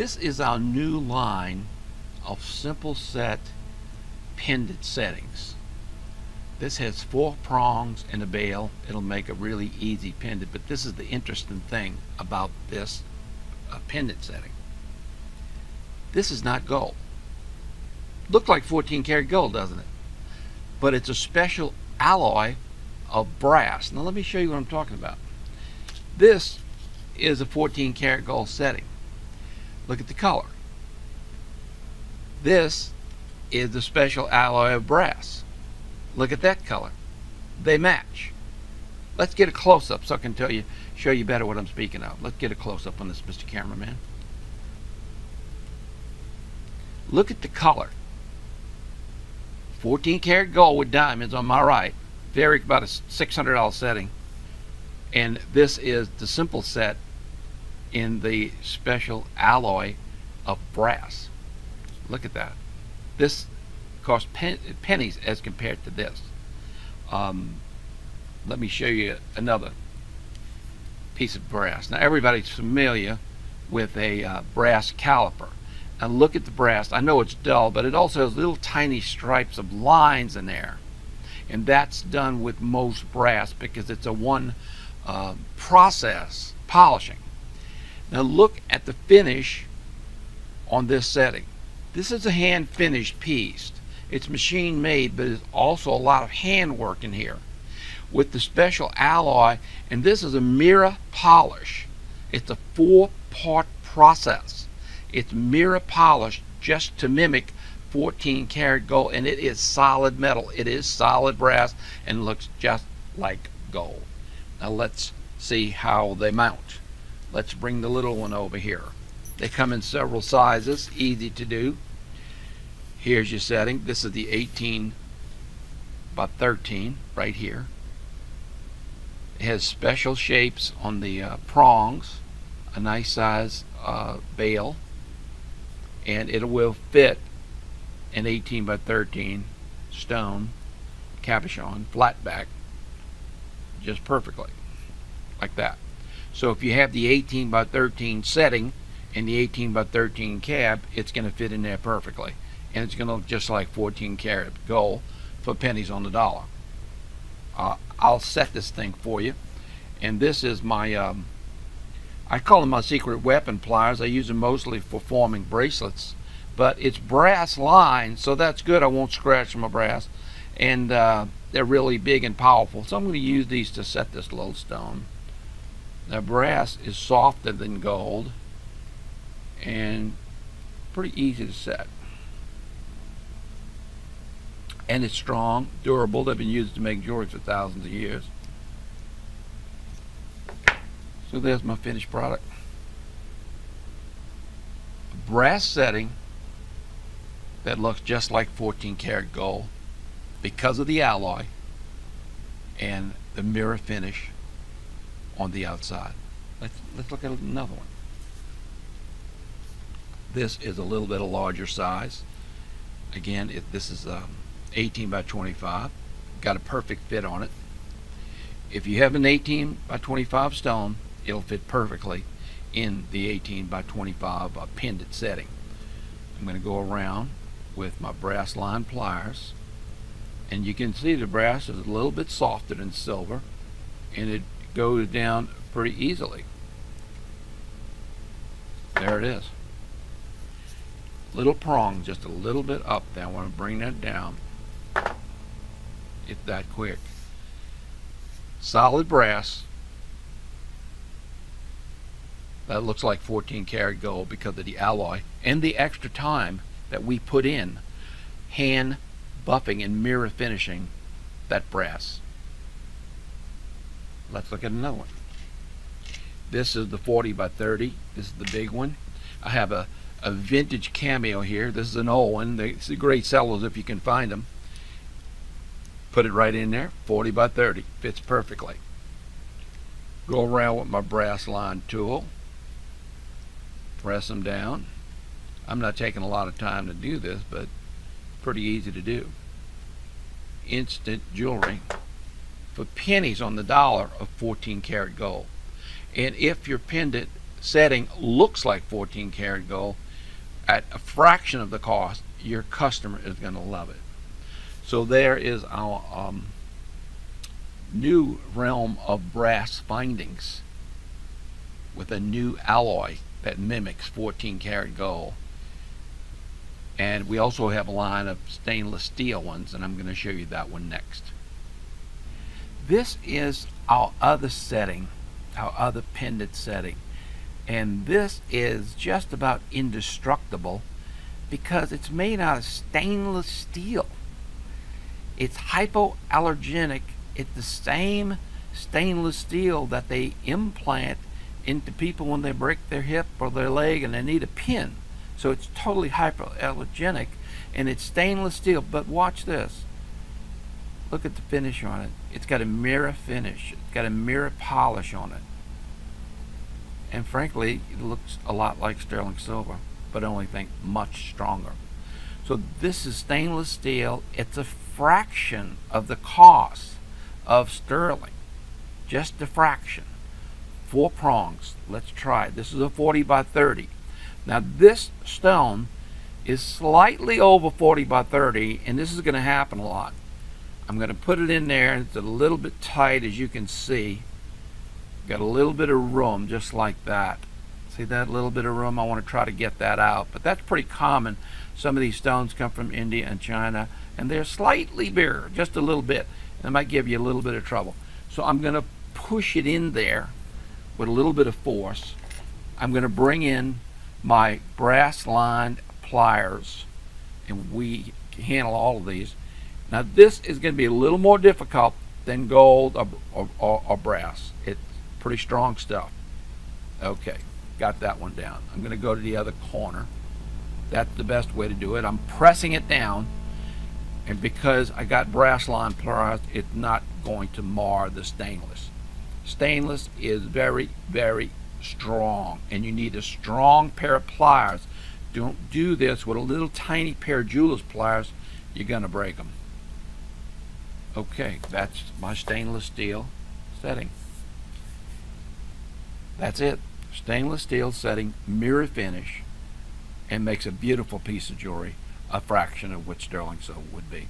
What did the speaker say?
This is our new line of simple set pendant settings. This has 4 prongs and a bail. It'll make a really easy pendant, but this is the interesting thing about this pendant setting. This is not gold. Looks like 14 karat gold, doesn't it? But it's a special alloy of brass. Now let me show you what I'm talking about. This is a 14 karat gold setting. Look at the color. This is the special alloy of brass. Look at that color. They match. Let's get a close-up so I can show you better what I'm speaking of. Let's get a close-up on this, Mr. Cameraman. Look at the color. 14 karat gold with diamonds on my right. About a $600 setting. And this is the simple set in the special alloy of brass. Look at that. This costs pennies as compared to this. Let me show you another piece of brass. Now everybody's familiar with a brass caliper. Now look at the brass. I know it's dull, but it also has little tiny stripes of lines in there. And that's done with most brass because it's a one process polishing. Now look at the finish on this setting. This is a hand finished piece. It's machine made, but there's also a lot of hand work in here with the special alloy, and this is a mirror polish. It's a 4-part process. It's mirror polish just to mimic 14 karat gold, and it is solid metal. It is solid brass and looks just like gold. Now let's see how they mount. Let's bring the little one over here. They come in several sizes, easy to do. Here's your setting. This is the 18 by 13 right here. It has special shapes on the prongs, a nice size bail, and it will fit an 18 by 13 stone cabochon flat back just perfectly, like that. So if you have the 18 by 13 setting and the 18 by 13 cab, it's going to fit in there perfectly, and it's going to look just like 14 karat gold for pennies on the dollar. I'll set this thing for you, and this is my I call them my secret weapon pliers. I use them mostly for forming bracelets, but it's brass lined, so that's good. I won't scratch my brass, and they're really big and powerful, so I'm going to use these to set this lodestone. Now brass is softer than gold and pretty easy to set, and it's strong, durable. They've been used to make jewelry for thousands of years. So there's my finished product. A brass setting that looks just like 14 karat gold because of the alloy and the mirror finish on the outside. Let's look at another one. This is a little bit of larger size. Again, this is 18 by 25. Got a perfect fit on it. If you have an 18 by 25 stone, it'll fit perfectly in the 18 by 25 pendant setting. I'm going to go around with my brass line pliers, and you can see the brass is a little bit softer than silver, and it goes down pretty easily. There it is. Little prong just a little bit up there. I want to bring that down. It's that quick. Solid brass that looks like 14 karat gold because of the alloy and the extra time that we put in hand buffing and mirror finishing that brass. Let's look at another one. This is the 40 by 30. This is the big one. I have a vintage cameo here. This is an old one. It's the great sellers if you can find them. Put it right in there. 40 by 30. Fits perfectly. Go around with my brass line tool. Press them down. I'm not taking a lot of time to do this, but pretty easy to do. Instant jewelry for pennies on the dollar of 14 karat gold. And if your pendant setting looks like 14 karat gold at a fraction of the cost, your customer is going to love it. So there is our new realm of brass findings with a new alloy that mimics 14 karat gold. And we also have a line of stainless steel ones, and I'm going to show you that one next. This is our other setting, our other pendant setting. And this is just about indestructible because it's made out of stainless steel. It's hypoallergenic. It's the same stainless steel that they implant into people when they break their hip or their leg and they need a pin. So it's totally hypoallergenic, and it's stainless steel. But watch this. Look at the finish on it. It's got a mirror finish. It's got a mirror polish on it. And frankly, it looks a lot like sterling silver, but I only think much stronger. So this is stainless steel. It's a fraction of the cost of sterling. Just a fraction. 4 prongs. Let's try it. This is a 40 by 30. Now this stone is slightly over 40 by 30, and this is going to happen a lot. I'm going to put it in there, and it's a little bit tight, as you can see. Got a little bit of room, just like that. See that little bit of room? I want to try to get that out, but that's pretty common. Some of these stones come from India and China, and they're slightly bigger, just a little bit, and it might give you a little bit of trouble. So I'm going to push it in there with a little bit of force. I'm going to bring in my brass lined pliers, and we handle all of these. Now this is going to be a little more difficult than gold or brass. It's pretty strong stuff. Okay, got that one down. I'm going to go to the other corner. That's the best way to do it. I'm pressing it down, and because I got brass line pliers, it's not going to mar the stainless. Stainless is very, very strong, and you need a strong pair of pliers. Don't do this with a little tiny pair of jeweler's pliers. You're going to break them. Okay, that's my stainless steel setting. That's it. Stainless steel setting, mirror finish, and makes a beautiful piece of jewelry, a fraction of what sterling silver would be.